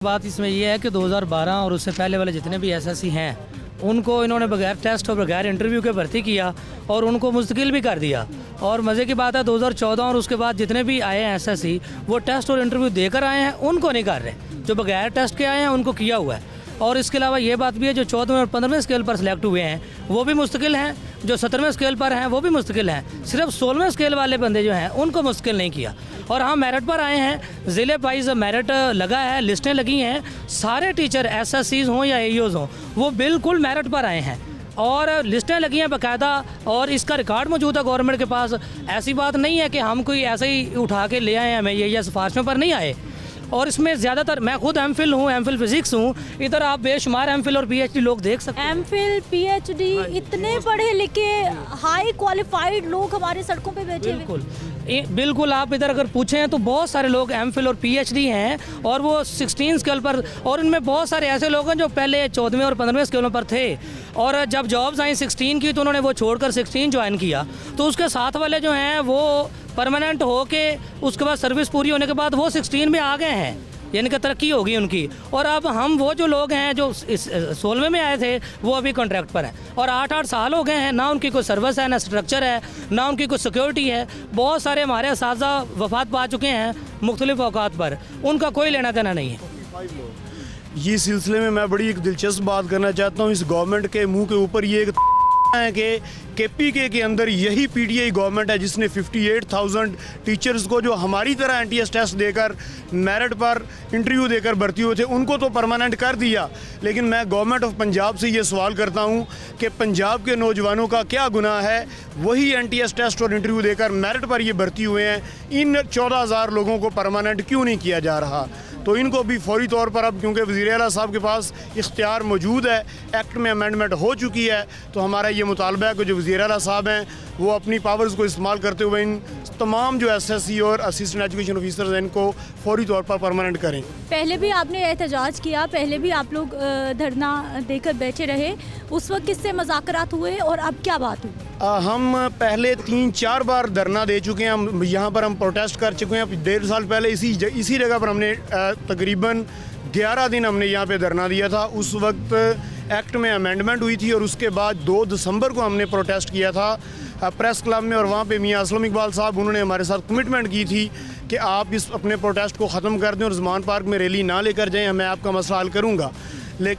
बात इसमें यह है कि 2012 और उससे पहले वाले जितने भी एसएससी हैं उनको इन्होंने बगैर टेस्ट और बगैर इंटरव्यू के भर्ती किया और उनको मुस्तकिल भी कर दिया। और मज़े की बात है 2014 और उसके बाद जितने भी आए हैं एसएससी वो टेस्ट और इंटरव्यू देकर आए हैं, उनको नहीं कर रहे। जो बगैर टेस्ट के आए हैं उनको किया हुआ है। और इसके अलावा ये बात भी है जो 14वें और 15वें स्केल पर सिलेक्ट हुए हैं वो भी मुस्तकिल हैं, जो 17वें स्केल पर हैं वो भी मुस्तकिल हैं। सिर्फ 16वें स्केल वाले बंदे जो हैं उनको मुश्किल नहीं किया। और हम मेरिट पर आए हैं, ज़िले वाइज मेरिट लगा है, लिस्टें लगी हैं। सारे टीचर एसएससीज हों या एईओज़ हों वो बिल्कुल मेरिट पर आए हैं और लिस्टें लगी हैं बाकायदा। और इसका रिकॉर्ड मौजूद है गवर्नमेंट के पास। ऐसी बात नहीं है कि हम कोई ऐसे ही उठा के ले आए हैं, हमें ये या सिफारिशों पर नहीं आए। और इसमें ज़्यादातर मैं खुद एमफिल हूँ, एमफिल फिजिक्स हूँ। इधर आप बेशुमार एमफिल और पीएचडी लोग देख सकते हैं। एमफिल पीएचडी इतने पढ़े लिखे हाई क्वालिफाइड लोग हमारे सड़कों पे बैठे हुए। बिल्कुल आप इधर अगर पूछें तो बहुत सारे लोग एमफिल और पीएचडी हैं और वो 16 स्केल पर, और इनमें बहुत सारे ऐसे लोग हैं जो पहले 14वें और 15वें स्केलों पर थे और जब जॉब्स आई 16 की तो उन्होंने वो छोड़कर 16 ज्वाइन किया। तो उसके साथ वाले जो हैं वो परमानेंट हो के उसके बाद सर्विस पूरी होने के बाद वो 16 में आ गए हैं, यानी कि तरक्की होगी उनकी। और अब हम वो जो लोग हैं जो 16वें में आए थे वो अभी कॉन्ट्रैक्ट पर हैं और 8-8 साल हो गए हैं, ना उनकी कोई सर्विस है, ना स्ट्रक्चर है, ना उनकी कोई सिक्योरिटी है। बहुत सारे हमारे असातिज़ा वफात पा चुके हैं मुख्तलिफ औकात पर, उनका कोई लेना देना नहीं है। ये सिलसिले में मैं बड़ी एक दिलचस्प बात करना चाहता हूँ। इस गवर्नमेंट के मुंह के ऊपर ये एक है कि केपीके के अंदर यही पीटीआई गवर्नमेंट है जिसने 58,000 टीचर्स को जो हमारी तरह एनटीएस टेस्ट देकर मेरिट पर इंटरव्यू देकर भर्ती हुए थे उनको तो परमानेंट कर दिया। लेकिन मैं गवर्नमेंट ऑफ पंजाब से ये सवाल करता हूँ कि पंजाब के नौजवानों का क्या गुनाह है, वही एनटीएस टेस्ट और इंटरव्यू देकर मेरिट पर ये भर्ती हुए हैं, इन 14,000 लोगों को परमानेंट क्यों नहीं किया जा रहा? तो इनको भी फौरी तौर पर अब क्योंकि वज़ीर आला साहब के पास इख्तियार मौजूद है, एक्ट में अमेंडमेंट हो चुकी है, तो हमारा ये मुतालबा है कि जो वज़ीर आला साहब हैं वो अपनी पावर्स को इस्तेमाल करते हुए इन तमाम जो एसएससी और असिस्टेंट एजुकेशन ऑफिसर्स हैं इनको फौरी तौर पर परमानेंट करें। पहले भी आपने एहतजाज किया, पहले भी आप लोग धरना देकर बैठे रहे, उस वक्त किससे मुज़ाकरात हुए और अब क्या बात हुई? हम पहले 3-4 बार धरना दे चुके हैं। हम यहाँ पर हम प्रोटेस्ट कर चुके हैं। 1.5 साल पहले इसी जगह पर हमने तकरीबन 11 दिन हमने यहाँ पे धरना दिया था। उस वक्त एक्ट में अमेंडमेंट हुई थी और उसके बाद 2 दिसंबर को हमने प्रोटेस्ट किया था प्रेस क्लब में। और वहाँ पे मियाँ असलम इकबाल साहब उन्होंने हमारे साथ कमिटमेंट की थी कि आप इस अपने प्रोटेस्ट को ख़त्म कर दें और ज़मान पार्क में रैली ना लेकर जाएँ, मैं आपका मसला हल करूँगा।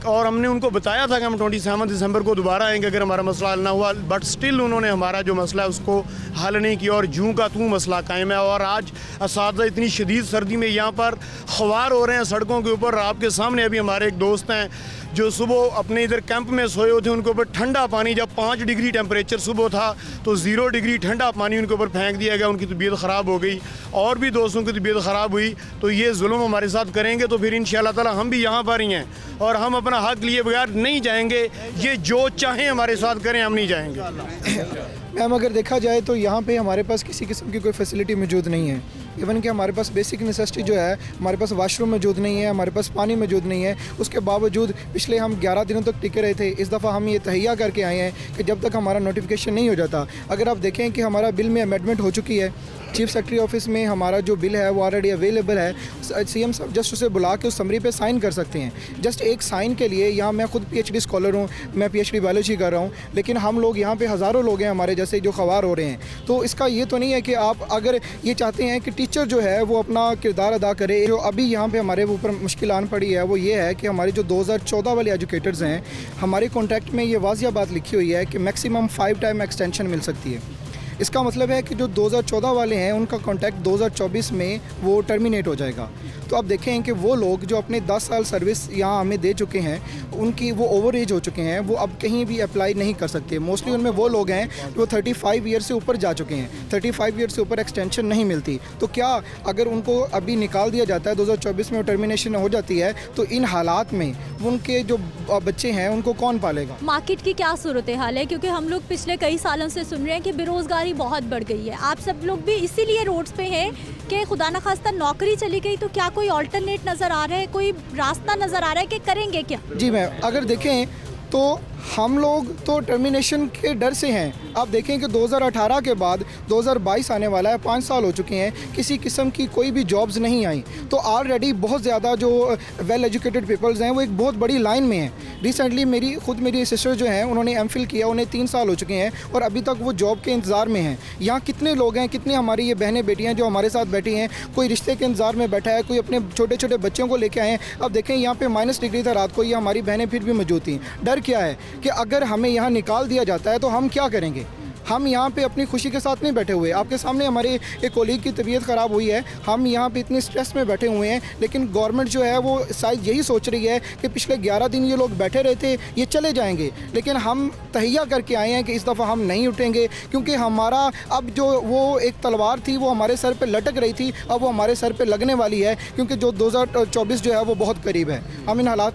और हमने उनको बताया था कि हम 27 दिसंबर को दोबारा आएंगे अगर हमारा मसला हल ना हुआ, बट स्टिल उन्होंने हमारा जो मसला है उसको हल नहीं किया और जूं का तूं मसला कायम है। और आज असातिज़ा इतनी शदीद सर्दी में यहाँ पर ख्वार हो रहे हैं सड़कों के ऊपर। आपके सामने अभी हमारे एक दोस्त हैं जो सुबह अपने इधर कैंप में सोए हुए थे, उनके ऊपर ठंडा पानी, जब 5 डिग्री टेम्परेचर सुबह था तो 0 डिग्री ठंडा पानी उनके ऊपर फेंक दिया गया, उनकी तबीयत ख़राब हो गई और भी दोस्तों की तबीयत ख़राब हुई। तो ये जुल्म हमारे साथ करेंगे तो फिर इंशाअल्लाह ताला हम भी यहाँ पर ही हैं और हम अपना हक लिए बगैर नहीं जाएंगे। ये जो चाहें हमारे साथ करें, हम नहीं जाएंगे। मैम अगर देखा जाए तो यहाँ पे हमारे पास किसी किस्म की कोई फैसिलिटी मौजूद नहीं है। इवन कि हमारे पास बेसिक नेसेसिटी जो है, हमारे पास वाशरूम मौजूद नहीं है, हमारे पास पानी मौजूद नहीं है। उसके बावजूद पिछले हम 11 दिनों तक टिके रहे थे। इस दफ़ा हम ये तहैया करके आए हैं कि जब तक हमारा नोटिफिकेशन नहीं हो जाता, अगर आप देखें कि हमारा बिल में अमेंडमेंट हो चुकी है, चीफ सेक्रेटरी ऑफिस में हमारा जो बिल है वो ऑलरेडी अवेलेबल है। सीएम साहब जस्ट उसे बुला के उस समरी पे साइन कर सकते हैं। जस्ट एक साइन के लिए यहाँ मैं खुद पीएचडी स्कॉलर हूँ, मैं पीएचडी बायोलॉजी कर रहा हूँ, लेकिन हम लोग यहाँ पे हज़ारों लोग हैं हमारे जैसे जो ख्वार हो रहे हैं। तो इसका ये तो नहीं है कि आप अगर ये चाहते हैं कि टीचर जो है वो अपना किरदार अदा करे। जो अभी यहाँ पे हमारे ऊपर मुश्किल आन पड़ी है वो ये है कि हमारे जो 2014 वाले एजुकेटर्स हैं, हमारे कॉन्ट्रैक्ट में ये वाज़िया बात लिखी हुई है कि मैक्सिमम 5 टाइम एक्सटेंशन मिल सकती है। इसका मतलब है कि जो 2014 वाले हैं उनका कॉन्ट्रैक्ट 2024 में वो टर्मिनेट हो जाएगा। तो आप देखें कि वो लोग जो अपने 10 साल सर्विस यहाँ हमें दे चुके हैं, उनकी वो ओवर एज हो चुके हैं, वो अब कहीं भी अप्लाई नहीं कर सकते। मोस्टली उनमें वो लोग हैं जो 35 ईयर से ऊपर जा चुके हैं। 35 ईयर से ऊपर एक्सटेंशन नहीं मिलती। तो क्या अगर उनको अभी निकाल दिया जाता है, 2024 में वो टर्मिनेशन हो जाती है, तो इन हालात में उनके जो बच्चे हैं उनको कौन पालेगा? मार्केट की क्या सूरत हाल है? क्योंकि हम लोग पिछले कई सालों से सुन रहे हैं कि बेरोज़गारी बहुत बढ़ गई है। आप सब लोग भी इसीलिए रोड्स पे हैं कि खुदा न खास्ता नौकरी चली गई तो क्या कोई ऑल्टरनेट नज़र आ रहा है, कोई रास्ता नज़र आ रहा है कि करेंगे क्या? जी मैम, अगर देखें तो हम लोग तो टर्मिनेशन के डर से हैं। आप देखें कि 2018 के बाद 2022 आने वाला है, 5 साल हो चुके हैं, किसी किस्म की कोई भी जॉब्स नहीं आई। तो ऑलरेडी बहुत ज़्यादा जो वेल एजुकेटेड पीपल्स हैं वो एक बहुत बड़ी लाइन में हैं। रिसेंटली मेरी सिस्टर जो हैं उन्होंने एमफिल किया, उन्हें 3 साल हो चुके हैं और अभी तक वो जॉब के इंतज़ार में हैं। यहाँ कितने लोग हैं, कितनी हमारी ये बहनें बेटियाँ जो हमारे साथ बैठी हैं, कोई रिश्ते के इंतज़ार में बैठा है, कोई अपने छोटे छोटे बच्चों को लेके आए हैं। अब देखें यहाँ पे माइनस डिग्री था रात को, ये हमारी बहनें फिर भी मौजूद थी। डर क्या है कि अगर हमें यहाँ निकाल दिया जाता है तो हम क्या करेंगे। हम यहाँ पे अपनी खुशी के साथ नहीं बैठे हुए। आपके सामने हमारे एक कोलीग की तबीयत ख़राब हुई है, हम यहाँ पे इतने स्ट्रेस में बैठे हुए हैं, लेकिन गवर्नमेंट जो है वो शायद यही सोच रही है कि पिछले 11 दिन ये लोग बैठे रहे थे, ये चले जाएंगे। लेकिन हम तहैया करके आए हैं कि इस दफ़ा हम नहीं उठेंगे, क्योंकि हमारा अब जो वो एक तलवार थी वो हमारे सर पर लटक रही थी, अब वो हमारे सर पर लगने वाली है, क्योंकि जो 2024 जो है वो बहुत करीब है। हम इन हालात